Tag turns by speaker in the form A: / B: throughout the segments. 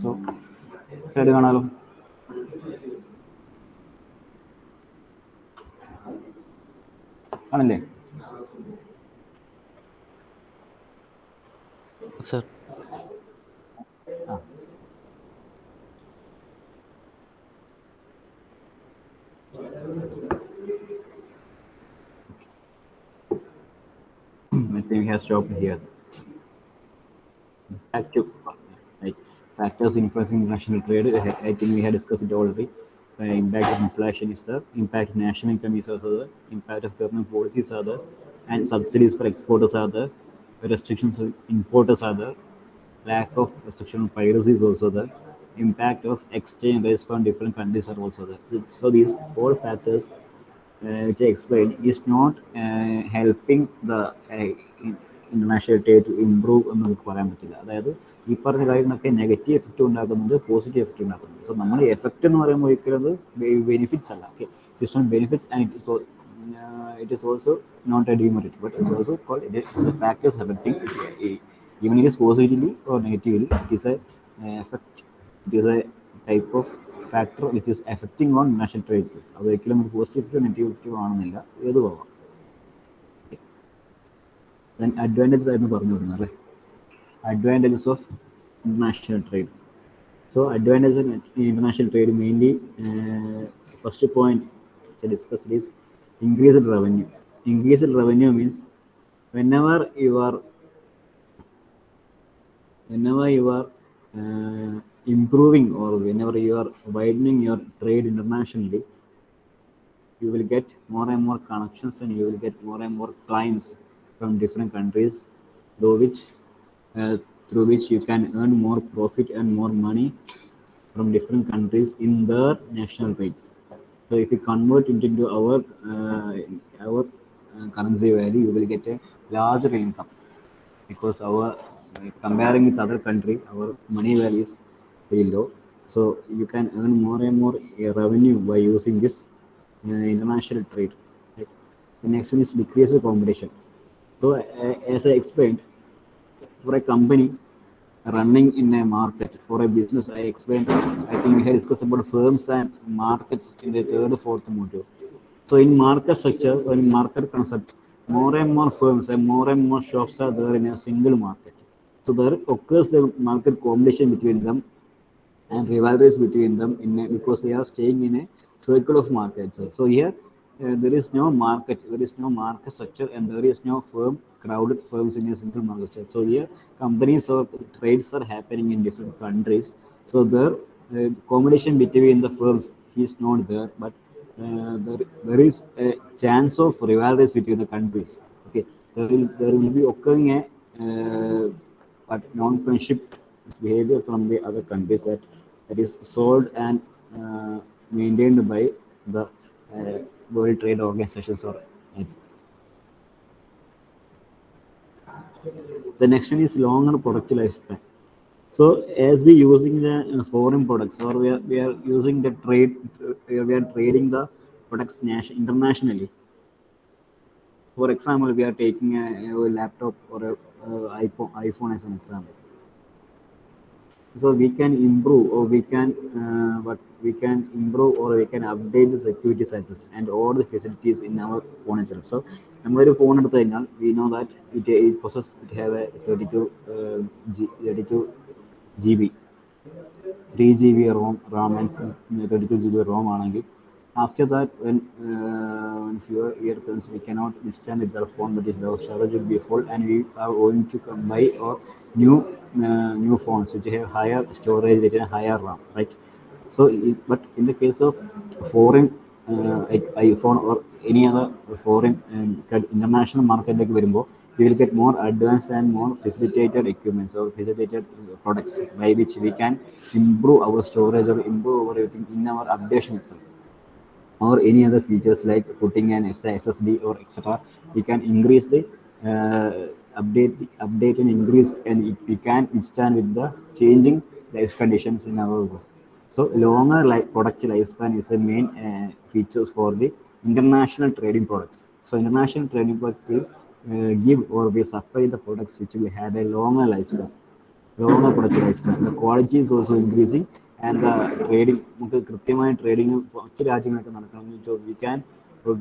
A: So, side കാണാലോ. ആണല്ലേ?
B: Sir.
A: I think we have stopped here. Active, right? Factors influencing international trade. I think we had discussed it already. The impact of inflation is there. Impact of national income is also there. Impact of government policies are there, and subsidies for exporters are there. Restrictions of importers are there. Lack of restriction on piracy is also there. Impact of exchange rates from different countries are also there. So these all factors which I explained is not helping the international trade to improve എന്ന് നമുക്ക് പറയാൻ പറ്റില്ല. അതായത് ഈ പറഞ്ഞ കാര്യങ്ങളൊക്കെ negative effect ഉണ്ടാക്കുന്നുണ്ട്, positive effect ഉണ്ടാക്കുന്നുണ്ട്. സോ നമ്മുടെ എഫക്റ്റ് എന്ന് പറയുമ്പോൾ ഒരിക്കലും ബെനിഫിറ്റ്സ് അല്ല. Okay, it's not benefits and it is also not a demerit, but it's also called it is a factors affecting even it is positively or negatively. It is a effect. It is a type of factor which is affecting on national trade. അത് ഒരിക്കലും ഒരു positive negative ആണെന്നില്ല, ഏത് പോകാം. Then advantages ആയിരുന്നു പറഞ്ഞു വരുന്നത് അല്ലേ? Advantages of international trade. So advantages in international trade mainly first point to discuss is increased revenue. Increased revenue means whenever you are improving or whenever you are widening your trade internationally, you will get more and more connections and you will get more and more clients from different countries, through which you can earn more profit and more money from different countries in their national rates. So if you convert it into our currency value, you will get a larger income, because our comparing with other country, our money value is very low. So you can earn more and more revenue by using this international trade. Right? The next one is decrease the competition. So as I explained, for a company running in a market, for a business, I explained, I think we had discussed about firms and markets in the third or fourth module. So in market structure or in market concept, more and more firms and more shops are there in a single market. So there occurs the market competition between them and rivalries between them because they are staying in a circle of markets. So here there is no market structure, and there is no crowded firms in a single market structure. So here companies or trades are happening in different countries. So there competition between the firms is not there, but there is a chance of rivalries between the countries. Okay, there will be occurring a but non-friendship behavior from the other countries that is solved and maintained by the World Trade Organizations or anything. The next one is longer product lifespan. So as we using the foreign products, or we are using the trade, we are trading the products internationally. For example, we are taking a laptop or a iPhone as an example. So we can improve, or we can improve, or we can update the security services and all the facilities in our phone itself. So നമ്മളൊരു phone എടുത്തു കഴിഞ്ഞാൽ we know that it have a 32 GB 3 GB RAM and 32 GB ROM ആണെങ്കിൽ, after that when fewer earphones we cannot withstand with the phone, but the storage will be full and we are going to buy or new phones which have higher storage with a higher RAM, right? So but in the case of foreign like iPhone or any other foreign international market like വരുമ്പോൾ, we will get more advanced and more facilitated equipments or facilitated products by which we can improve our storage or improve our everything in our updation itself. or any other features like putting an extra SSD or etc. We can increase the update and increase, and we can withstand with the changing life conditions in our world. So longer product lifespan is the main features for the international trading products. So international trading products will give or we supply the products which will have a longer lifespan, longer product lifespan. The quality is also increasing, and the trading, നമുക്ക് കൃത്യമായ trading മറ്റ് രാജ്യങ്ങളൊക്കെ നടക്കണമെങ്കിൽ we can,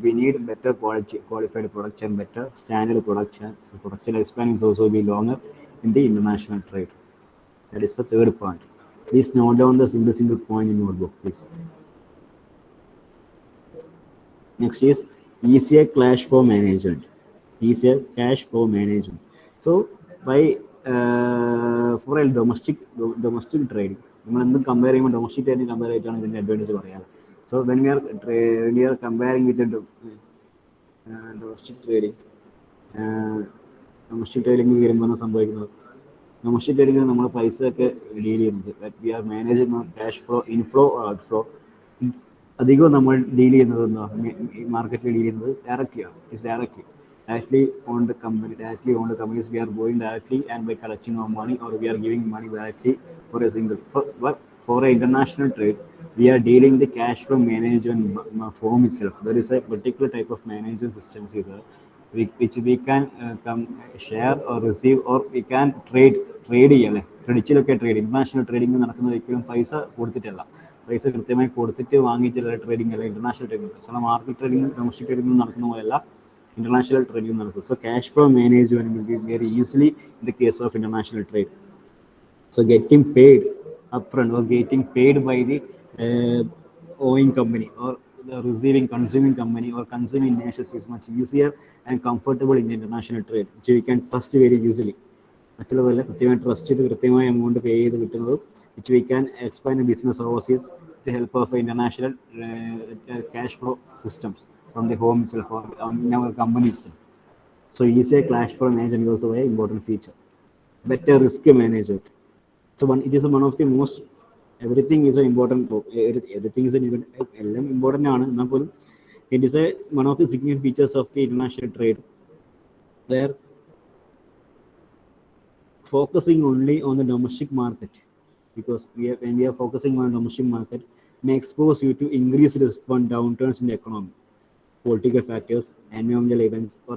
A: we need better quality qualified products and better standard production. The production lifespan is also be longer in the international trade. That is the third point. Please note down the single point in notebook, please. Next is easier cash flow management. Easier cash flow management. So by for a domestic trading, നമ്മൾ എന്തും compare ചെയ്യുമ്പോൾ domestic trading compare ചെയ്തിട്ടാണ് ഇതിൻ്റെ advantage പറയാറ്. So when we are comparing with the domestic trading, domestic trading വരുമ്പോൾ സംഭവിക്കുന്നത്, domestic ട്രേഡിംഗിൽ നമ്മൾ പൈസ ഒക്കെ ഡീൽ ചെയ്യുന്നത്, we are managing cash flow, inflow outflow. അധികവും നമ്മൾ ഡീൽ ചെയ്യുന്നത് എന്താ, മാർക്കറ്റിൽ ഡീൽ ചെയ്യുന്നത് ഡയറക്റ്റ്ലി ആണ്. It's directly on the company, directly on the companies. We are going directly and by collecting our money, or we are giving money directly for a single. But for an international trade, we are dealing the cash flow management form itself. There is a particular type of management systems here, which we can share or receive, or we can trade ചെയ്യല്ലേ. ക്രെഡിറ്റിലൊക്കെ trade, international trading നടക്കുന്നത് ഒരിക്കലും പൈസ കൊടുത്തിട്ടല്ല. പൈസ കൃത്യമായി കൊടുത്തിട്ട് വാങ്ങിയിട്ടുള്ള trading അല്ല international trading. ചില market trading domestic trading നടക്കുന്ന പോലെയല്ല international trading നടക്കും. So cash flow management will be very easily in the case of international trade. So getting paid upfront or getting paid by the owing company or the receiving consuming company or consuming nations is much easier and comfortable in international trade, which we can trust very easily. മറ്റുള്ളവരല്ല, കൃത്യമായി trust ചെയ്ത് കൃത്യമായ amount pay ചെയ്ത് കിട്ടുന്നത്, which we can expand business overseas with the help of international cash flow systems from the home itself or in our company itself. So easy cash flow management is also an important feature. Better risk management. So it is one of the most, everything is an important, everything is an important ആണ്, എന്നാൽ പോലും it is one of the significant features of the international trade, where focusing only on the domestic market, because when we are focusing on domestic market, may expose you to increased risk on downturns in the economy. Political factors, environmental events, or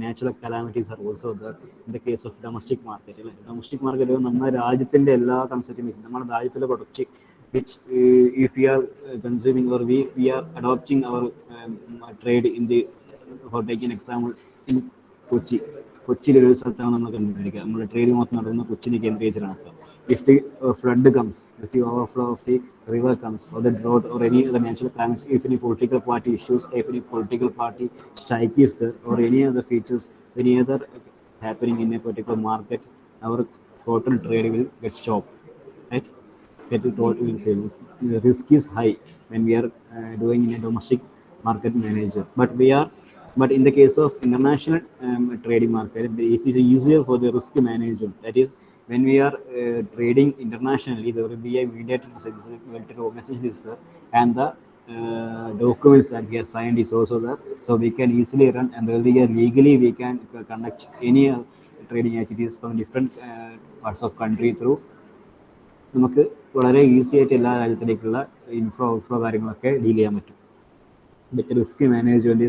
A: natural calamities are also there in the case of domestic market. Domestic market നമ്മുടെ രാജ്യത്തിൻ്റെ എല്ലാ കൺസെപ്റ്റും, നമ്മുടെ രാജ്യത്തിലെ product which if we are consuming or we are adopting our trade in the, for taking example, in Kochi, കൊച്ചിയിലൊരു സ്ഥലത്താണ് നമ്മൾ കണ്ടുപിടിക്കുക, നമ്മുടെ ട്രേഡ് മൊത്തം നടക്കുന്ന കൊച്ചിനെ കേന്ദ്രീകരിച്ചിട്ടാണ്. If the flood comes, if the overflow of the river comes, or the drought, or any other natural calamities, if any political party issues, if any political party strike is there, or any other features, any other happening in a particular market, our total trade will get stopped, right? Get it total will fail. The risk is high when we are doing in a domestic market manager, but in the case of international trading market, it is easier for the risk management. That is, when we are trading internationally, there will be a mediated organization is there, and the documents that we have signed is also there, so we can easily run, and there will be a legally we can conduct any trading activities from different parts of country through. നമുക്ക് വളരെ easy ആയിട്ട് എല്ലാ രാജ്യത്തിലേക്കുള്ള inflow outflow കാര്യങ്ങളൊക്കെ deal ചെയ്യാൻ പറ്റും. But risk management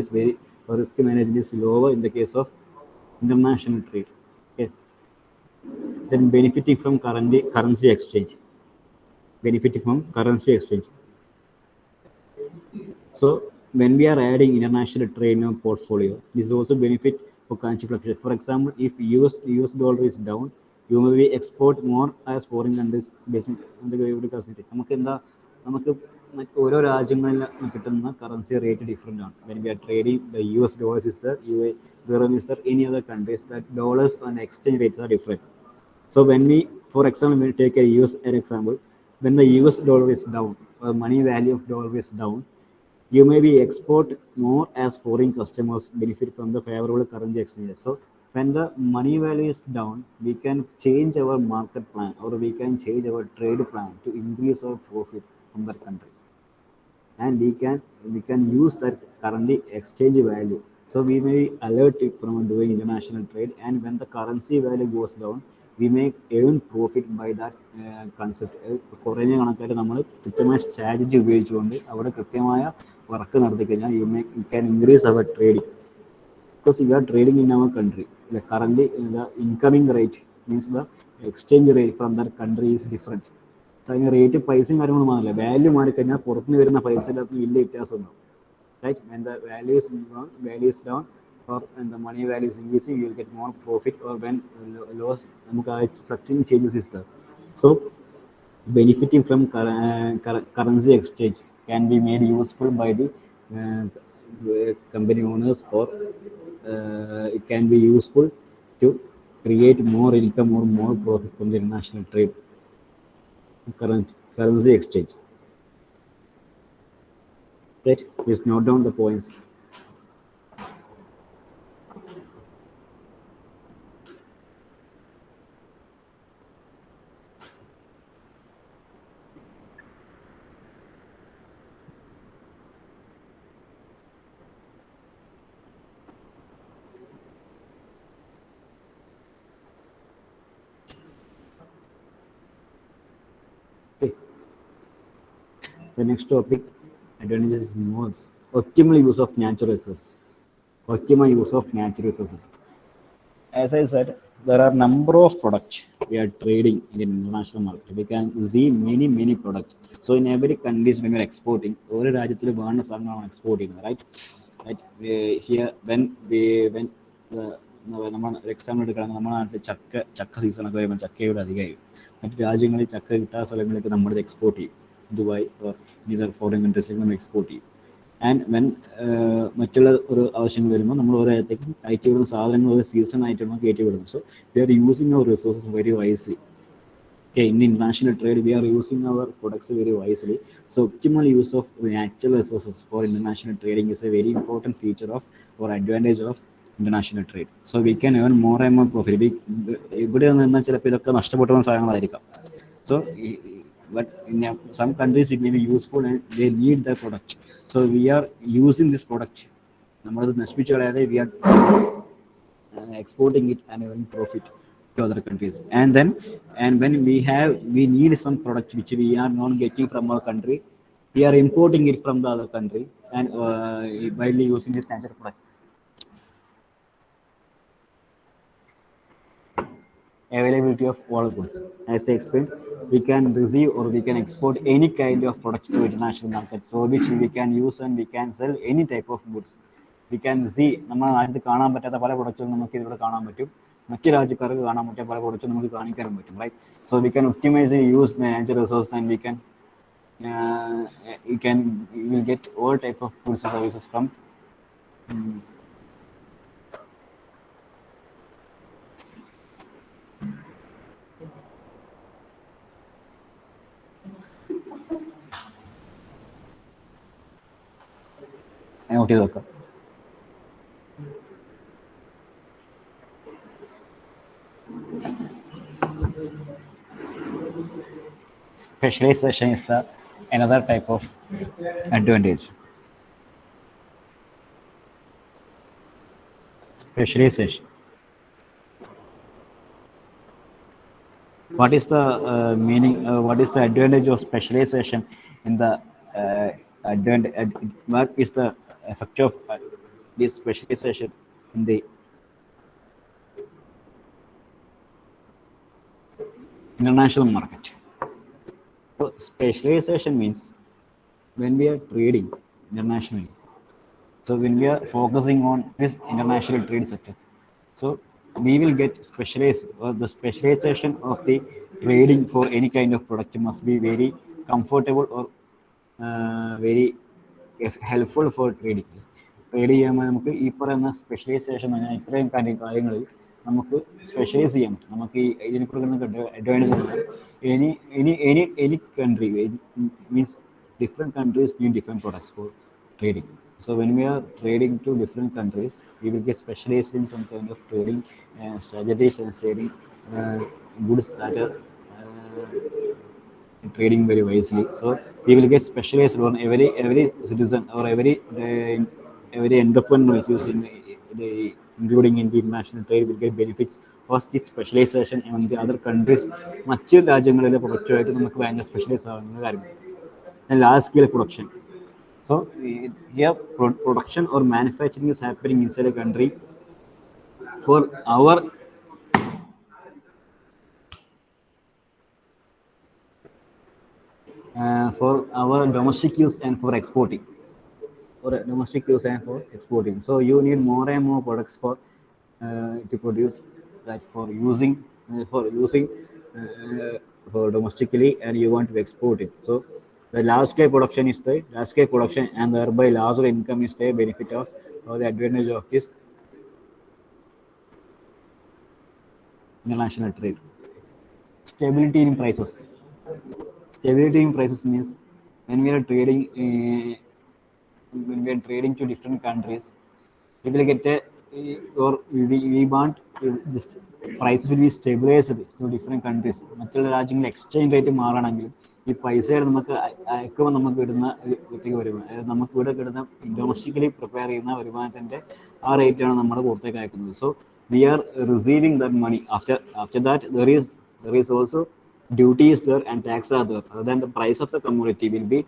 A: is lower in the case of international trade. Okay. Then benefiting from currency exchange. So when we are adding international trade in our portfolio, this is also benefit for currency fluctuation. For example, if US dollar is down, you may export more as foreign countries based on the നമുക്ക് എന്താ, നമുക്ക് ഓരോ രാജ്യങ്ങളിൽ കിട്ടുന്ന currency rate different ആണ്. When we are trading the US dollars is there, dirham is there, any other countries, that dollars and exchange rates are different. So when we, for example, we take a US an example, when the US dollar is down, or money value of dollar is down, you may be export more as foreign customers benefit from the favorable currency exchange. So when the money value is down, we can change our market plan, or we can change our trade plan to increase our profit from that country. and we can use that currency exchange value. So we may alert it from doing international trade, and when the currency value goes down, we may earn profit by that concept. കുറഞ്ഞ കണക്കായിട്ട് നമ്മൾ കൃത്യമായ strategy ഉപയോഗിച്ചുകൊണ്ട് അവിടെ കൃത്യമായ work നടത്തി കഴിഞ്ഞാൽ you can increase our trading, because we are trading in our country. The currently the incoming rate means the exchange rate from that country is different. So അതിന് rate പൈസയും കാര്യങ്ങളും മാറില്ല, വാല്യൂ മാറിക്കഴിഞ്ഞാൽ പുറത്തുനിന്ന് വരുന്ന പൈസയുടെ വലിയ വ്യത്യാസം ഉണ്ടാവും. Right, when the value is down, or when the money value is increasing, you will get more profit, or when loss, നമുക്ക് ആ fluctuating changes is there. So benefiting from currency exchange can be made useful by the company owners, or it can be useful to create more income or more profit from the international trade. Currency exchange. Right, please note down the points. Okay. The next topic, advantages is more optimal use of natural resources. Optimal use of natural resources. As I said, there are number of products we are trading in the international market. We can see many products. So in every countries when we are exporting, ഒരു രാജ്യത്തിൽ വേണ്ട സാധനങ്ങളാണ് export ചെയ്യുന്നത്, right. Right, here when നമ്മൾ example എടുക്കുകയാണെങ്കിൽ നമ്മുടെ നാട്ടിൽ ചക്ക സീസണൊക്കെ വരുമ്പോൾ ചക്കയുടെ അധികമായി. മറ്റു രാജ്യങ്ങളിൽ ചക്ക കിട്ടാത്ത സ്ഥലങ്ങളിലേക്ക് നമ്മളിത് എക്സ്പോർട്ട് ചെയ്യും. ദുബായ് ഇതർ ഫോറിൻ കൺട്രീസിലേക്ക് നമ്മൾ എക്സ്പോർട്ട് ചെയ്യും. ആൻഡ് വെൻ മറ്റുള്ള ഒരു ആവശ്യങ്ങൾ വരുമ്പോൾ നമ്മൾ ഓരോത്തേക്കും കയറ്റി വിടുന്ന സാധനങ്ങൾ ഒരു സീസൺ ആയിട്ടാണ് കയറ്റി വിടുന്നത്. So we are using our resources very wisely. Okay, in international trade, we are using our products very wisely. So optimal use of natural resources for international trading is a very important feature of or advantage of international trade. So we can earn more and more profit. ഇവിടെ നിന്ന് ചിലപ്പോൾ ഇതൊക്കെ നഷ്ടപ്പെട്ടു പോകുന്ന സാധനങ്ങളായിരിക്കാം. So but in some countries it may be useful and they need the product. So we are using this product. നമ്മളത് നശിപ്പിച്ചു കളയാതെ we are exporting it and earning profit to other countries. And when we need some product which we are not getting from our country, we are importing it from the other country, and while using this natural product. Availability of all goods. As I explained, we can receive or we can export any kind of products to international market, so which we can use and we can sell any type of goods. We can see നമ്മുടെ രാജ്യത്ത് കാണാൻ പറ്റാത്ത പല പ്രൊഡക്റ്റുകളും നമുക്ക് ഇവിടെ കാണാൻ പറ്റും, മറ്റ് രാജ്യക്കാർക്ക് കാണാൻ പറ്റിയ പല പ്രൊഡക്റ്റും നമുക്ക് കാണിക്കാനും പറ്റും, right. So we can optimize use natural resources, and we can you will get all type of goods and services from note ചെയ്ത് വെക്കാം. Specialization is the another type of advantage. Specialization. What is the meaning? What is the advantage of specialization in the what is the effect of this specialization in the international market? So specialization means when we are trading internationally, so when we are focusing on this international trade sector, so we will get specialized, or the specialization of the trading for any kind of product must be very comfortable or very helpful for trading. Trade ചെയ്യുമ്പോൾ നമുക്ക് ഈ പറയുന്ന specialisation പറഞ്ഞാൽ ഇത്രയും കാര്യങ്ങളിൽ നമുക്ക് specialise ചെയ്യാൻ പറ്റും. നമുക്ക് ഈ ഇതിനെ കൊടുക്കുന്ന അഡ്വാൻറ്റേജ് പറഞ്ഞാൽ any country means different countries need different products for trading. So when we are trading to different countries, we will get specialized in some kind of trading strategies and trading goods that are trading very wisely. So we will get specialized on every citizen or every entrepreneur which is including in the international trade will get benefits of this specialization among the other countries. മറ്റ് രാജ്യങ്ങളിലെ പ്രൊഡക്റ്റുമായിട്ട് നമുക്ക് ഭയങ്കര specialise ആവുന്ന കാര്യങ്ങൾ. Large scale production. So here production or manufacturing is happening inside a country for our domestic use and for exporting. For domestic use and for exporting. So you need more and more products for to produce that for using for domestically, and you want to export it. So the large scale production is the large scale production, and thereby larger income is the benefit of or the advantage of this international trade. Stability in prices. Stability in prices means when we are trading to different countries, we will get or we want this prices will be stabilized to different countries. മറ്റുള്ള രാജ്യങ്ങളിൽ exchange rate മാറണമെങ്കിലും ഈ പൈസയുടെ നമുക്ക് അയക്കുമ്പോൾ നമുക്ക് കിട്ടുന്ന വരുമാനം, അതായത് നമുക്ക് ഇവിടെ കിട്ടുന്ന ഡൊമസ്റ്റിക്കലി പ്രിപ്പയർ ചെയ്യുന്ന വരുമാനത്തിൻ്റെ ആ റേറ്റാണ് നമ്മുടെ പുറത്തേക്ക് അയക്കുന്നത്. So we are receiving that money. After that there is also duties there and tax are there. Other than the price of the commodity will be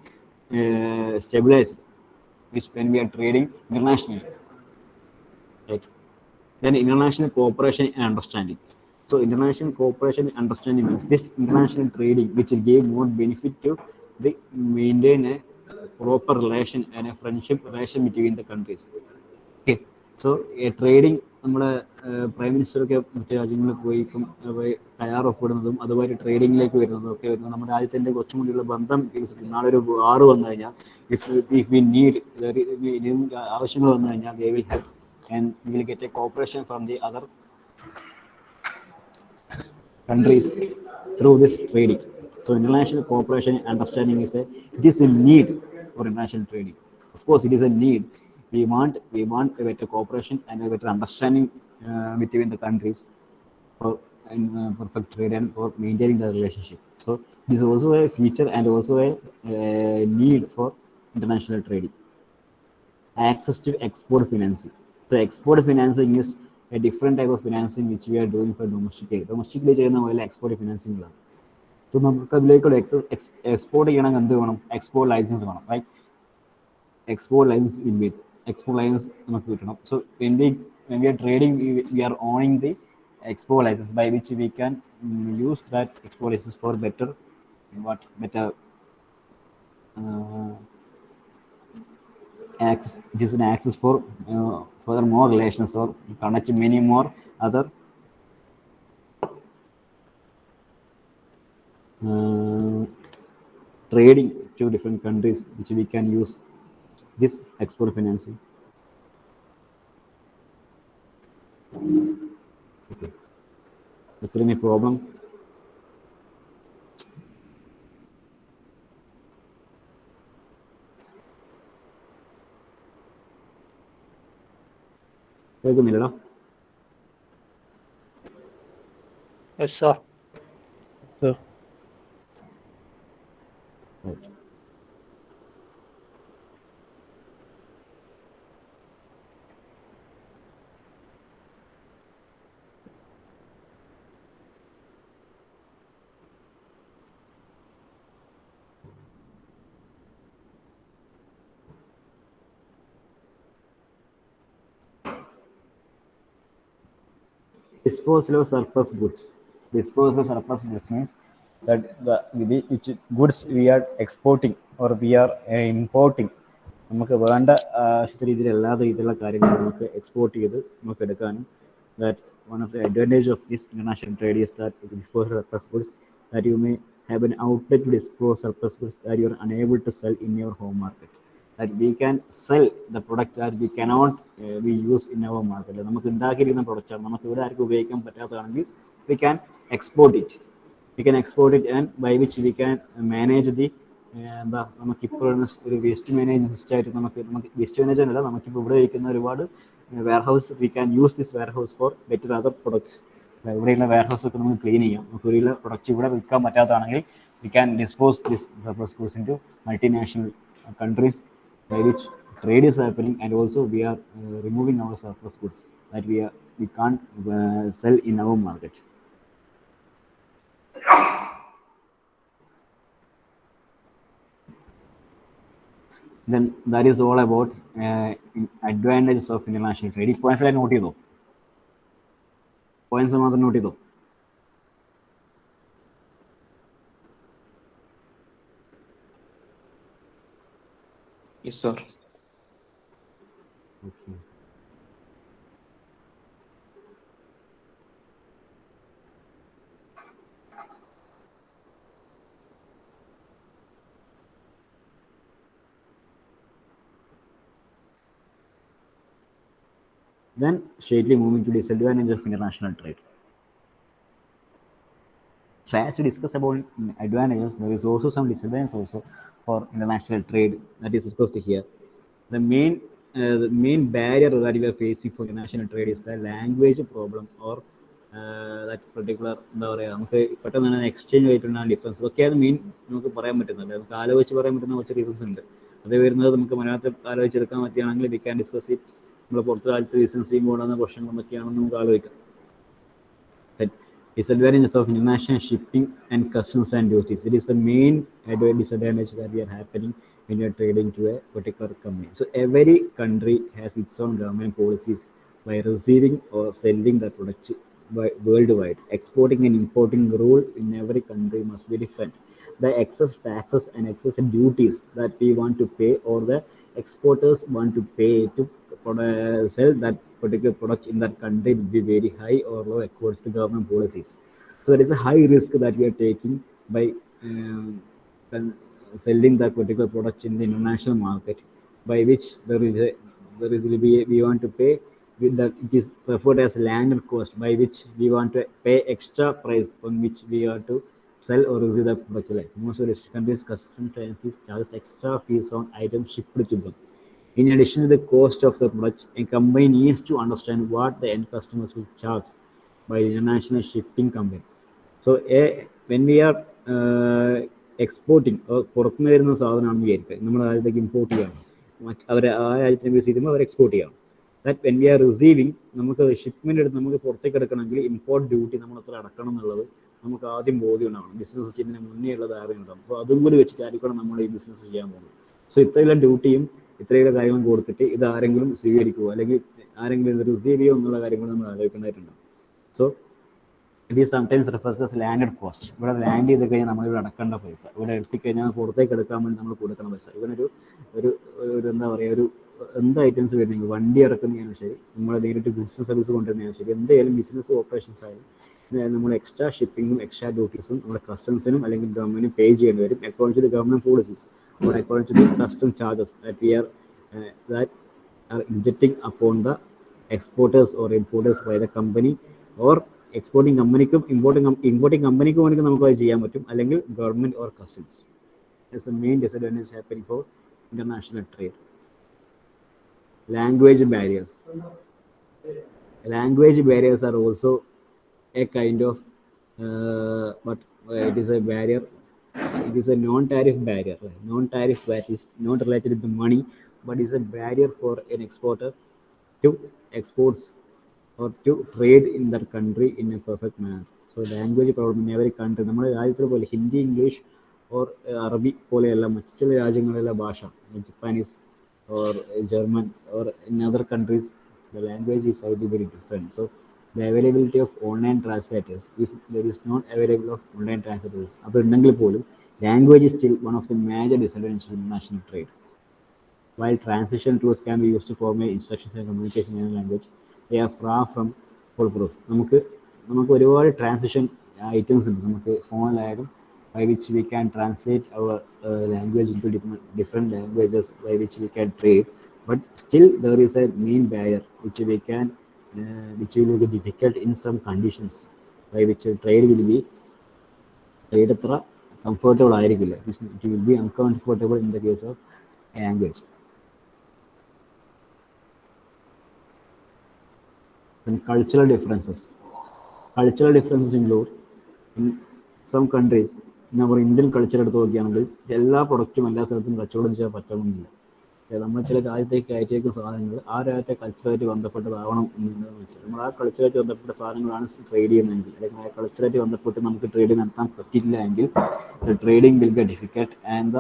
A: stabilized, which when we are trading internationally. Right. Then international cooperation and understanding. So international cooperation and understanding means this international trading which will give more benefit to the maintain a proper relation and a friendship relation between the countries. Okay. So trading നമ്മുടെ prime മിനിസ്റ്ററൊക്കെ മറ്റു രാജ്യങ്ങളിൽ പോയി ഇപ്പം തയ്യാറൊപ്പിടുന്നതും അതുപോലെ ട്രേഡിങ്ങിലേക്ക് വരുന്നതും ഒക്കെ വരുന്നത് നമ്മുടെ രാജ്യത്തിൻ്റെ കുറച്ചും കൂടിയുള്ള ബന്ധം വികസിപ്പിക്കും. നാളെ ഒരു വാറ് വന്നു കഴിഞ്ഞാൽ ഇഫ് വി നീഡ് ആവശ്യങ്ങൾ വന്നു കഴിഞ്ഞാൽ they will help and we will get a cooperation from the other countries through this trading. So international cooperation and understanding it is a need for international trading. Of course, it is a need. We want a better cooperation and a better understanding between the countries for perfect trade and for maintaining the relationship. So this is also a feature and also a need for international trading. Access to export financing. So export financing is a different type of financing which we are doing for domestically. Domestically ചെയ്യുന്ന പോലെ export ഫിനാൻസിംഗിലാണ്. So നമുക്ക് അതിലേക്കുള്ള export ചെയ്യണമെങ്കിൽ എന്ത് വേണം? Export licence വേണം. Right. Export licence export licence നമുക്ക് കിട്ടണം. So when we are trading, we are owning the export license by which we can use that export license for better access. It is an access for further more relations or connect many more other trading to different countries which we can use this export financing. Okay. Is there any problem? കേൾക്കുന്നില്ലടാ?
B: Yes, sir.
C: Sir.
A: Right. Disposal of surplus goods. Disposal of surplus goods means that which goods we are exporting or we are importing. നമുക്ക് വേണ്ട രീതിയിൽ എല്ലാ രീതിയിലുള്ള കാര്യങ്ങൾ നമുക്ക് export ചെയ്ത് നമുക്ക് എടുക്കാനും. That one of the advantage of this international trade is that it dispose of surplus goods, that you may have an outlet to dispose surplus goods that you are unable to sell in your home market. That we can sell the product that we cannot we use in our market. നമുക്ക് ഉണ്ടാക്കിയിരിക്കുന്ന പ്രൊഡക്റ്റാണ് നമുക്ക് ഇവിടെ ആർക്കും ഉപയോഗിക്കാൻ പറ്റാത്തതാണെങ്കിൽ we can export it. We can export it, and by which we can manage the എന്താ നമുക്കിപ്പോൾ ഒരു വേസ്റ്റ് മാനേജ്മെന്റ് സിസ്റ്റം ആയിട്ട് നമുക്ക് വേസ്റ്റ് മാനേജ്മെന്റ് അല്ല, നമുക്കിപ്പോൾ ഇവിടെ ഇരിക്കുന്ന ഒരുപാട് warehouse we can use this warehouse four better other products. ഇവിടെയുള്ള വെയർഹൗസ് ഒക്കെ നമുക്ക് ക്ലീൻ ചെയ്യാം. നമുക്ക് ഇവിടെയുള്ള പ്രൊഡക്റ്റ് ഇവിടെ വിൽക്കാൻ പറ്റാത്തതാണെങ്കിൽ we can dispose this surplus goods into multinational countries by which trade is happening, and also we are removing our surplus goods that we can't sell in our market. Then that is all about advantages of international trade. ഈ points എല്ലാം not ചെയ്തോ? Points മാത്രം not ചെയ്തോ?
C: Yes, sir.
A: Okay. Then straightly moving to disadvantages of international trade. So as we discuss about advantages, there is also some disadvantages also for international trade that is discussed here. The main barrier that we are facing for international trade is the language problem, or that particular എന്താ പറയുക, നമുക്ക് പെട്ടെന്ന് തന്നെ exchange ആയിട്ടുള്ള difference, ഒക്കെയാണ് main നമുക്ക് പറയാൻ പറ്റുന്നുണ്ട്. നമുക്ക് ആലോചിച്ച് പറയാൻ പറ്റുന്ന കുറച്ച് റീസൺസ് ഉണ്ട്. അത് വരുന്നത് നമുക്ക് മലയാളത്തിൽ ആലോചിച്ചെടുക്കാൻ പറ്റുകയാണെങ്കിൽ വി ക്യാൻ ഡിസ്കസ് ഇറ്റ്. നമ്മൾ പുറത്ത് കാലത്ത് ബിസിനസ് ചെയ്യുമ്പോൾ ഉണ്ടാകുന്ന പ്രശ്നങ്ങൾ എന്തൊക്കെയാണെന്ന് നമുക്ക് ആലോചിക്കാം. Disadvantages of international shipping and customs and duties. It is the main disadvantage that we are happening when you are trading to a particular company. So every country has its own government policies by receiving or selling the product worldwide. Exporting and importing rule in every country must be different. The excess taxes and excess duties that we want to pay, or the exporters want to pay to sell that particular product in that country, will be very high or low according to the government policies. So there is a high risk that we are taking by selling that particular product in the international market, by which there is will be we want to pay with that, it is referred as landed cost, by which we want to pay extra price on which we are to sell or receive the product. Like most of the countries, customs agencies charges extra fees on items shipped to them. In addition to the cost of the product, a company needs to understand what the end customers will charge by the international shipping company. So when we are exporting, പുറത്തുനിന്ന് വരുന്ന സാധനമാണെന്ന് വിചാരിക്കുക, നമ്മൾ രാജ്യത്തേക്ക് import ചെയ്യണം, അവർ ആ രാജ്യത്തിന് use ചെയ്യുമ്പോൾ അവർ export ചെയ്യണം. That when we R receiving, നമുക്ക് ഷിപ്മെൻ്റ് എടുത്ത് നമുക്ക് പുറത്തേക്ക് എടുക്കണമെങ്കിൽ ഇമ്പോർട്ട് ഡ്യൂട്ടി നമ്മൾ എത്ര അടക്കണം എന്നുള്ളത് നമുക്ക് ആദ്യം ബോധ്യം ഉണ്ടാവണം. ബിസിനസ് ചെയ്യുന്നതിന് മുന്നേ ഉള്ള ധാരണ ഉണ്ടാവും. അപ്പോൾ അതും കൂടി വെച്ചിട്ടായിരിക്കണം നമ്മൾ ഈ ബിസിനസ് ചെയ്യാൻ പോകുന്നത്. സോ ഇത്രയുള്ള ഡ്യൂട്ടിയും ഇത്രയുള്ള കാര്യങ്ങളും കൊടുത്തിട്ട് ഇത് ആരെങ്കിലും സ്വീകരിക്കുമോ അല്ലെങ്കിൽ ആരെങ്കിലും ഇത് റിസീവ് ചെയ്യുമോ എന്നുള്ള കാര്യങ്ങൾ നമ്മൾ ആലോചിക്കേണ്ടതായിട്ടുണ്ട്. So it is sometimes refers as landed cost. ഇവിടെ ലാൻഡ് ചെയ്ത് കഴിഞ്ഞാൽ നമ്മളിവിടെ അടക്കേണ്ട പൈസ, ഇവിടെ എത്തിക്കഴിഞ്ഞാൽ പുറത്തേക്ക് എടുക്കാൻ വേണ്ടി നമ്മൾ കൊടുക്കുന്ന പൈസ, ഇവനൊരു ഒരു ഒരു എന്താ പറയുക, ഒരു എന്ത് ഐറ്റംസ് വരുന്നെങ്കിൽ വണ്ടി ഇറക്കുന്നതിനും ശരി, നമ്മൾ നേരിട്ട് ഗുഡ്സ് സർവീസ് കൊണ്ടുവരുന്നതിനും ശരി, എന്തായാലും ബിസിനസ് ഓപ്പറേഷൻസ് ആയാലും നമ്മൾ എക്സ്ട്രാ ഷിപ്പിങ്ങും എക്സ്ട്രാ ഡ്യൂട്ടീസും നമ്മുടെ കസ്റ്റംസിനും അല്ലെങ്കിൽ ഗവൺമെന്റിനും പേ ചെയ്യേണ്ടി വരും, according to the government policies or according to the custom charges that are injecting upon the exporters or importers by the company, or exporting കമ്പനിക്കും ഇമ്പോർട്ടിംഗ് കമ്പനിക്കും വേണമെങ്കിൽ നമുക്ക് അത് ചെയ്യാൻ പറ്റും, അല്ലെങ്കിൽ government or customs. It's A main disadvantage happening for international trade. Language barriers. Language barriers are also a kind of but it is a barrier. It is a non-tariff barrier. Non-tariff that is not related to the money, but is a barrier for an exporter to exports or to trade in that country in a perfect manner. So language problem in every country. നമ്മുടെ രാജ്യത്തിൽ പോലെ Hindi, English or അറബി പോലെയല്ല മറ്റു ചില രാജ്യങ്ങളിലെ ഭാഷ, Japanese or German or in other countries, the language is slightly very different. So the availability of online translators, if there is not available of online translators, അപ്പോൾ ഉണ്ടെങ്കിൽ പോലും language is still one of the major disadvantages of international trade. While transition tools can be used to formulate instructions and communication in a language, they are far from foolproof. നമുക്ക് ഒരുപാട് transition items ഉണ്ട് നമുക്ക് ഫോണിലായാലും, by which we can translate our language into different languages, by which we can trade. But still there is a main barrier which will be difficult in some conditions, by which trade അത്ര comfortable ആയിരിക്കില്ല. It will be uncomfortable in the case of language. Then cultural differences. Cultural differences include, in some countries നമ്മൾ Indian culture എടുത്ത് നോക്കുകയാണെങ്കിൽ എല്ലാ പ്രൊഡക്റ്റും എല്ലാ സ്ഥലത്തും കച്ചവടം ചെയ്യാൻ പറ്റണമെന്നില്ല. നമ്മൾ ചില രാജ്യത്തേക്ക് കയറ്റിയേക്കുന്ന സാധനങ്ങൾ ആ രാജ്യത്തെ കൾച്ചറായിട്ട് ബന്ധപ്പെട്ടതാവണം എന്നുള്ളതെന്ന് വെച്ചാൽ നമ്മൾ ആ കൾച്ചറായിട്ട് ബന്ധപ്പെട്ട സാധനങ്ങളാണ് ട്രേഡ് ചെയ്യുന്നതെങ്കിൽ, അല്ലെങ്കിൽ ആ കൾച്ചറായിട്ട് ബന്ധപ്പെട്ട് നമുക്ക് ട്രേഡ് നടത്താൻ പറ്റില്ല എങ്കിൽ trading will get difficult and the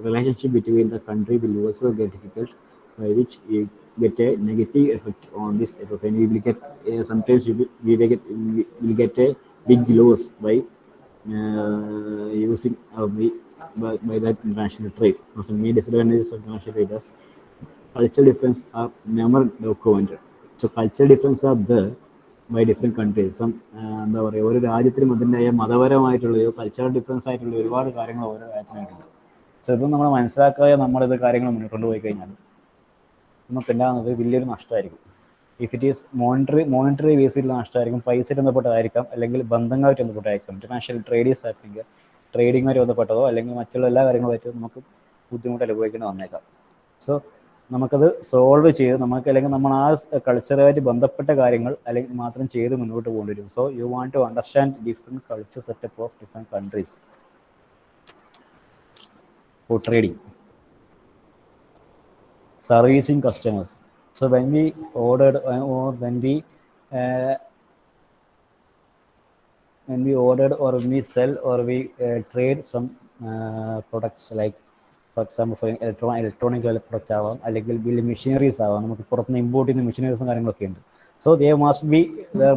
A: relationship between the country will also get difficult, by which you get a negative effect on this effect, and we will get sometimes we will get a big loss by using by that international trade. Also, main disadvantages of international trade is cultural difference are never documented. So cultural difference are there by different countries. എന്താ പറയുക, ഒരു രാജ്യത്തിനും അതിൻ്റെതായ മതപരമായിട്ടുള്ളയോ cultural difference ആയിട്ടുള്ള ഒരുപാട് കാര്യങ്ങൾ ഓരോ രാജ്യത്തിനുണ്ട്. So ഇതൊന്നും നമ്മൾ മനസ്സിലാക്കാതെ നമ്മളിത് കാര്യങ്ങൾ മുന്നോട്ട് പോയി കഴിഞ്ഞാൽ നമുക്ക് ഉണ്ടാകുന്നത് വലിയൊരു നഷ്ടമായിരിക്കും. ഇഫ് ഇറ്റ് ഈസ് മോണിറ്ററി ബേസിലുള്ള നഷ്ടമായിരിക്കും, പൈസ ബന്ധപ്പെട്ടതായിരിക്കാം, അല്ലെങ്കിൽ ബന്ധങ്ങളായിട്ട് ബന്ധപ്പെട്ടായിരിക്കും. ഇന്റർനാഷണൽ ട്രേഡ് ഈസ് ഹാപ്പനിങ്, ട്രേഡിങ്ങുമായിട്ട് ബന്ധപ്പെട്ടതോ അല്ലെങ്കിൽ മറ്റുള്ള എല്ലാ കാര്യങ്ങളുമായിട്ട് നമുക്ക് ബുദ്ധിമുട്ട് അനുഭവിക്കേണ്ടി വന്നേക്കാം. സോ നമുക്കത് സോൾവ് ചെയ്ത് നമുക്ക്, അല്ലെങ്കിൽ നമ്മൾ ആ കൾച്ചറുമായിട്ട് ബന്ധപ്പെട്ട കാര്യങ്ങൾ അല്ലെങ്കിൽ മാത്രം ചെയ്ത് മുന്നോട്ട് പോകേണ്ടി വരും. So you want to understand different culture setup of different countries for trading. Servicing customers. So when we ordered or when we ordered or we sell or we trade some products, like for example electronic product ആവാം, അല്ലെങ്കിൽ വലിയ machineries ആവാം, നമുക്ക് പുറത്തുനിന്ന് import ചെയ്യുന്ന മെഷീനറീസും കാര്യങ്ങളൊക്കെ ഉണ്ട്. So there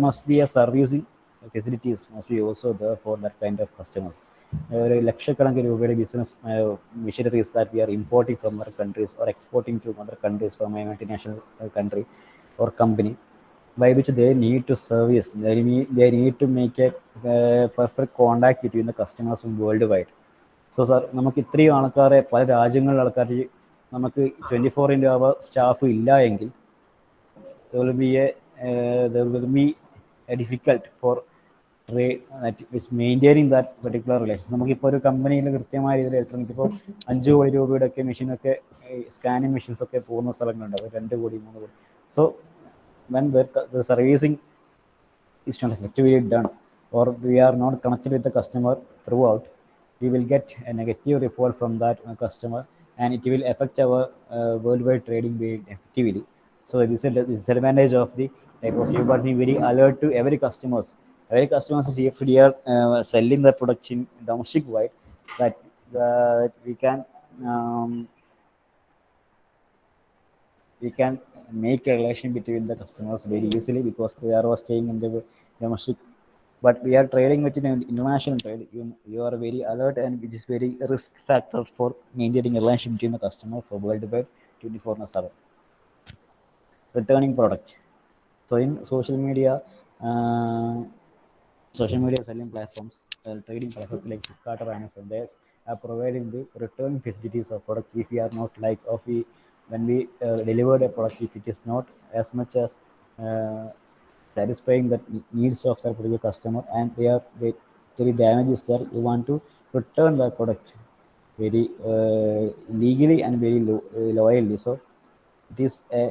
A: must be a servicing facilities must be also there for that kind of customers. ഒരു ലക്ഷക്കണക്കിന് രൂപയുടെ business machineries that we are importing from other countries or exporting to other countries from a multinational country or company, by which they need to service, they need to make a perfect contact between the customers worldwide. So sir, നമുക്ക് ഇത്രയും ആൾക്കാരെ, പല രാജ്യങ്ങളിലെ ആൾക്കാർ നമുക്ക് 24/7 staff ഇല്ല എങ്കിൽ there will be a difficult for trade that is maintaining that particular relation. നമുക്കിപ്പോൾ ഒരു കമ്പനിയിൽ കൃത്യമായ രീതിയിൽ ഇലക്ട്രോണിക്, ഇപ്പോൾ 5 കോടി രൂപയുടെ ഒക്കെ മെഷീനൊക്കെ, സ്കാനിങ് മെഷീൻസ് ഒക്കെ പോകുന്ന സ്ഥലങ്ങളുണ്ട്, അത് 2 കോടി 3 കോടി. So when the servicing is not effectively done, or we are not connected with the customer throughout, we will get a negative report from that customer, and it will affect our worldwide trading very effectively. So this is the disadvantage of the type of, you got to be very alert to every customers. Every customers, if we are selling the product in domestic wide, that we can make a relation between the customers very easily, because they are staying in the domestic. But we are trading with international trade, you are very alert, and it is very risk factor for maintaining a relation between the customer for worldwide 24/7. Returning product. So in social media selling platforms, trading platforms like Flipkart or Amazon, they are providing the returning facilities of products if we are not like when we delivered a product, if it is not as much as satisfying the needs of that particular customer, and the damage is there, you want to return that product very legally and very loyally. So it is a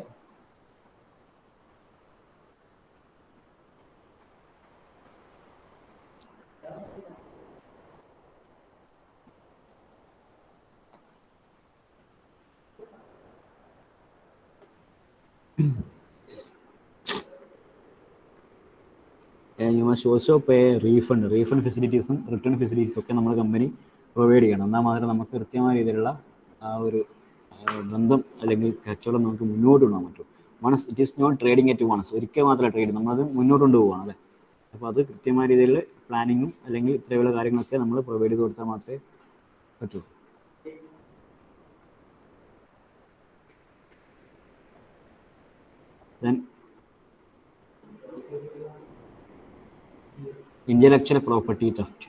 A: and you must also pay refund ഫെസിലിറ്റീസും return ഫെസിലിറ്റീസും ഒക്കെ നമ്മുടെ company provide ചെയ്യണം. എന്നാൽ മാത്രമേ നമുക്ക് കൃത്യമായ രീതിയിലുള്ള ആ ഒരു ബന്ധം അല്ലെങ്കിൽ കച്ചവടം നമുക്ക് മുന്നോട്ട് കൊണ്ടുപോകാൻ പറ്റും. Once it is not trading at once, ഒരിക്കൽ മാത്രമല്ല ട്രേഡ്, നമ്മളത് മുന്നോട്ട് കൊണ്ടുപോകുകയാണ് അല്ലേ. അപ്പോൾ അത് കൃത്യമായ രീതിയിൽ പ്ലാനിങ്ങും അല്ലെങ്കിൽ ഇത്രയുള്ള കാര്യങ്ങളൊക്കെ നമ്മൾ പ്രൊവൈഡ് ചെയ്ത് കൊടുത്താൽ മാത്രമേ പറ്റൂ. Then intellectual property theft.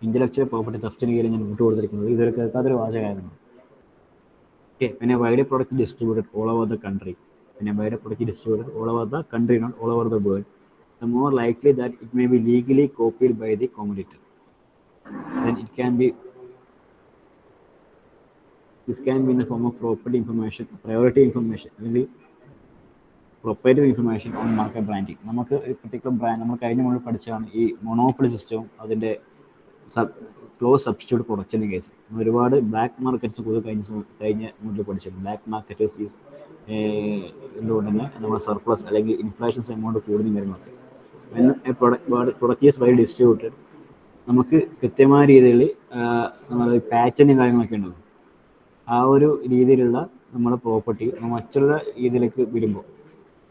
A: Intellectual property തെഫ്റ്റിന് കീഴിൽ ഞാൻ വിട്ടു കൊടുത്തിരിക്കുന്നത് ഇതൊരു കേൾക്കാത്തൊരു വാചകമായിരുന്നു. Okay, when a wide product is distributed all over the country, not all over the world, the more likely that it may be legally copied by the competitor. Then this can be in the form of priority information, really proprietary information on market branding. നമുക്ക് particular brand, നമ്മൾ കഴിഞ്ഞ മുകളിൽ പഠിച്ചതാണ് ഈ monopoly സിസ്റ്റവും അതിൻ്റെ close substitute പ്രൊഡക്ഷൻ്റെ case ഒരുപാട് black markets പൊതുവെ കഴിഞ്ഞ മുന്നിൽ പഠിച്ചിട്ടുണ്ട്. ബ്ലാക്ക് മാർക്കറ്റേഴ്സ് ഈസ് എന്തുകൊണ്ട് തന്നെ നമ്മുടെ സർപ്ലസ് അല്ലെങ്കിൽ ഇൻഫ്ലേഷൻസ് എമൗണ്ട് കൂടുന്ന കാര്യങ്ങളൊക്കെ പ്രൊഡക്റ്റ് ഈസ് വൈ ഡിസ്ട്രിബ്യൂട്ടഡ്. നമുക്ക് കൃത്യമായ രീതിയിൽ നമ്മൾ പാറ്റേണും കാര്യങ്ങളൊക്കെ ഉണ്ടാവും. ആ ഒരു രീതിയിലുള്ള നമ്മുടെ പ്രോപ്പർട്ടി മറ്റുള്ള രീതിയിലേക്ക് വരുമ്പോൾ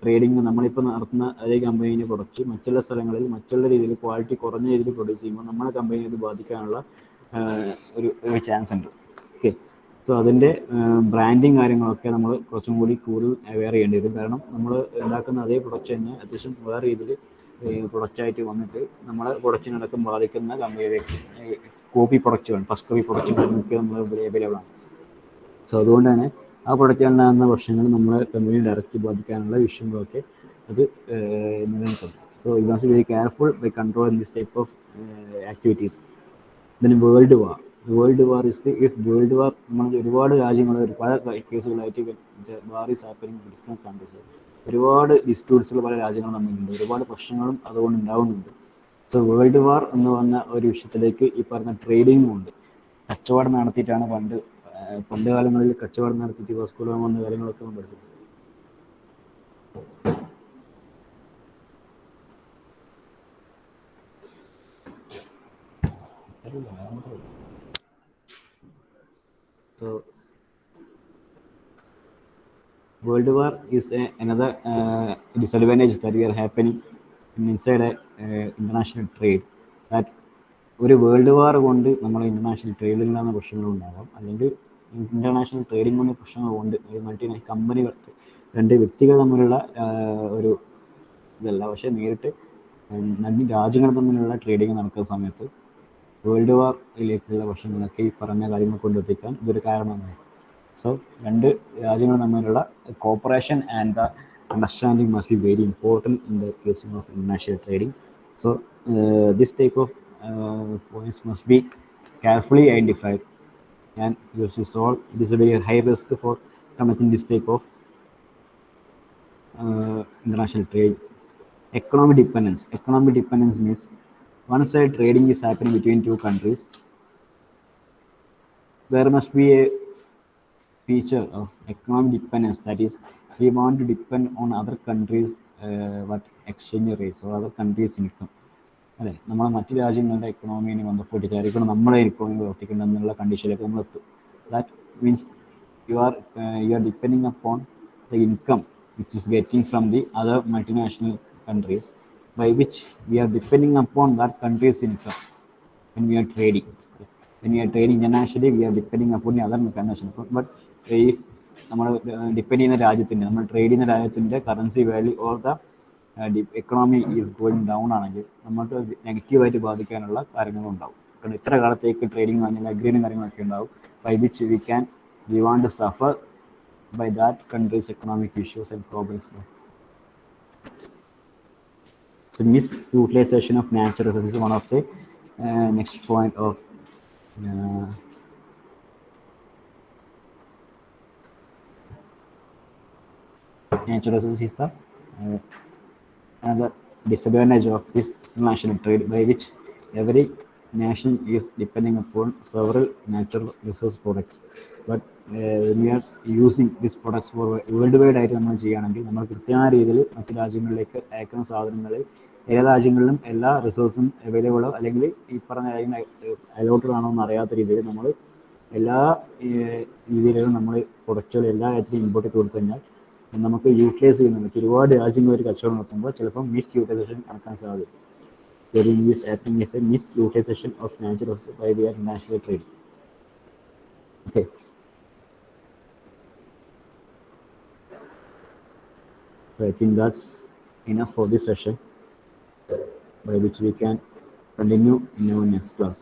A: ട്രേഡിങ് നമ്മളിപ്പോൾ നടത്തുന്ന അതേ കമ്പനീനെ പ്രൊഡക്റ്റ് മറ്റുള്ള സ്ഥലങ്ങളിൽ മറ്റുള്ള രീതിയിൽ ക്വാളിറ്റി കുറഞ്ഞ രീതിയിൽ പ്രൊഡ്യൂസ് ചെയ്യുമ്പോൾ നമ്മുടെ കമ്പനിയെ ഇത് ബാധിക്കാനുള്ള ഒരു ചാൻസ് ഉണ്ട്. ഓക്കെ, സോ അതിൻ്റെ ബ്രാൻഡിങ് കാര്യങ്ങളൊക്കെ നമ്മൾ കുറച്ചും കൂടി കൂടുതൽ അവെയർ ചെയ്യേണ്ടി വരും. കാരണം നമ്മൾ ഉണ്ടാക്കുന്ന അതേ പ്രൊഡക്റ്റ് തന്നെ അത്യാവശ്യം വേറെ രീതിയിൽ പ്രൊഡക്റ്റായിട്ട് വന്നിട്ട് നമ്മളെ പ്രൊഡക്റ്റിനടക്കം ബാധിക്കുന്ന കമ്പനിയിലേക്ക് കോപ്പി പ്രൊഡക്റ്റുകൾ ഫസ്റ്റ് കോപ്പി പ്രൊഡക്റ്റുകളൊക്കെ നമ്മൾ അവൈലബിൾ ആണ്. സോ അതുകൊണ്ട് തന്നെ ആ പ്രൊഡക്റ്റുകളുണ്ടാകുന്ന പ്രശ്നങ്ങൾ നമ്മളെ കമ്പനിയെ ഡയറക്റ്റ് ബാധിക്കാനുള്ള വിഷയങ്ങളൊക്കെ അത് നിലനിൽക്കുന്നു. So you must be very careful by controlling this type of activities. then world war world war നമ്മൾ ഒരുപാട് രാജ്യങ്ങൾ പല കേസുകളായിട്ട് war is happening different countries. ഒരുപാട് ഡിസ്പ്യൂട്ട്സുകൾ പല രാജ്യങ്ങളും തമ്മിലുണ്ട്, ഒരുപാട് പ്രശ്നങ്ങളും അതുകൊണ്ട് ഉണ്ടാവുന്നുണ്ട്. സോ വേൾഡ് വാർ എന്ന് പറഞ്ഞ ഒരു വിഷയത്തിലേക്ക് ഈ പറഞ്ഞ ട്രേഡിങ്ങും ഉണ്ട്. കച്ചവടം നടത്തിയിട്ടാണ് പണ്ട് കാലങ്ങളിൽ കച്ചവടം നടത്തിയിട്ട് വാസ്കോ വന്ന കാര്യങ്ങളൊക്കെ നമ്മൾ പഠിച്ചത്. So World War is another disadvantage that we are happening inside international trade. That ഒരു വേൾഡ് വാർ കൊണ്ട് നമ്മൾ ഇൻ്റർനാഷണൽ ട്രേഡിൽ നിന്നാണ് പ്രശ്നങ്ങളുണ്ടാകാം, അല്ലെങ്കിൽ ഇൻ്റർനാഷണൽ ട്രേഡിംഗ് കൊണ്ട് പ്രശ്നങ്ങൾ കൊണ്ട് മൾട്ടി കമ്പനികൾ രണ്ട് വ്യക്തികൾ തമ്മിലുള്ള ഒരു ഇതല്ല, പക്ഷേ നേരിട്ട് രണ്ട് രാജ്യങ്ങൾ തമ്മിലുള്ള ട്രേഡിങ് നടക്കുന്ന സമയത്ത് വേൾഡ് വാറിലേക്കുള്ള പ്രശ്നങ്ങളൊക്കെ ഈ പറഞ്ഞ കാര്യങ്ങൾ കൊണ്ടെത്തിക്കാൻ ഇതൊരു കാരണമാണ്. സോ രണ്ട് രാജ്യങ്ങൾ തമ്മിലുള്ള cooperation and the understanding must be very important in the casing of international trading. So this type of points must be carefully identified and used to solve. It is a very high risk for committing this type of international trade. Economic dependence means one side trading is happening between two countries. There must be a feature of economic dependence, that is we want to depend on other countries what exchange rates or other countries income. അല്ലേ, നമ്മൾ മറ്റു രാജ്യങ്ങളുടെ എക്കണോമിയെ ബന്ധപ്പെട്ടിട്ടായിരിക്കണം നമ്മളെ economy പ്രവർത്തിക്കേണ്ടതെന്നുള്ള കണ്ടീഷനിലേക്ക് നമ്മൾ എത്തും. That means you are depending upon the income which is getting from the other multinational countries by which we are depending upon that countries income when we are trading. When we are trading internationally, we are depending upon the other international. But if നമ്മൾ depend ചെയ്യുന്ന രാജ്യത്തിൻ്റെ നമ്മൾ trade ചെയ്യുന്ന രാജ്യത്തിൻ്റെ currency value or the economy is going down ആണെങ്കിൽ നമുക്ക് നെഗറ്റീവായിട്ട് ബാധിക്കാനുള്ള കാര്യങ്ങളുണ്ടാവും. കാരണം ഇത്ര കാലത്തേക്ക് ട്രേഡിംഗ് പറഞ്ഞാൽ അഗ്രീനും കാര്യങ്ങളൊക്കെ ഉണ്ടാവും, by which we want to suffer by that countries economic issues and problems. So misutilization of natural resources is one of the next point of natural resources is the another disadvantage of this international trade, by which every nation is depending upon several natural resource products. But when we are using these products for worldwide ആയിട്ട് നമ്മൾ ചെയ്യുകയാണെങ്കിൽ നമ്മൾ കൃത്യമായ രീതിയിൽ മറ്റു രാജ്യങ്ങളിലേക്ക് അയക്കുന്ന സാധനങ്ങൾ എല്ലാ രാജ്യങ്ങളിലും എല്ലാ റിസോഴ്സും അവൈലബിളോ അല്ലെങ്കിൽ ഈ പറഞ്ഞ കാര്യങ്ങൾ അലോട്ടഡ് ആണോ എന്ന് അറിയാത്ത രീതിയിൽ നമ്മൾ എല്ലാ രീതിയിലും നമ്മൾ പ്രൊഡക്റ്റുകൾ എല്ലാ രാജ്യത്തിലും ഇമ്പോർട്ട് ചെയ്ത് കൊടുത്തു കഴിഞ്ഞാൽ നമുക്ക് യൂട്ടിലൈസ് ചെയ്യുന്നുണ്ട്. ഒരുപാട് രാജ്യങ്ങൾ ഒരു കച്ചവടം നടത്തുമ്പോൾ ചിലപ്പോൾ മിസ് യൂട്ടിലൈസേഷൻ നടക്കാൻ സാധ്യത. During this acting is a misutilization of natural resources by the international trade. Okay. So I think that's enough for this session, by which we can continue in our next class.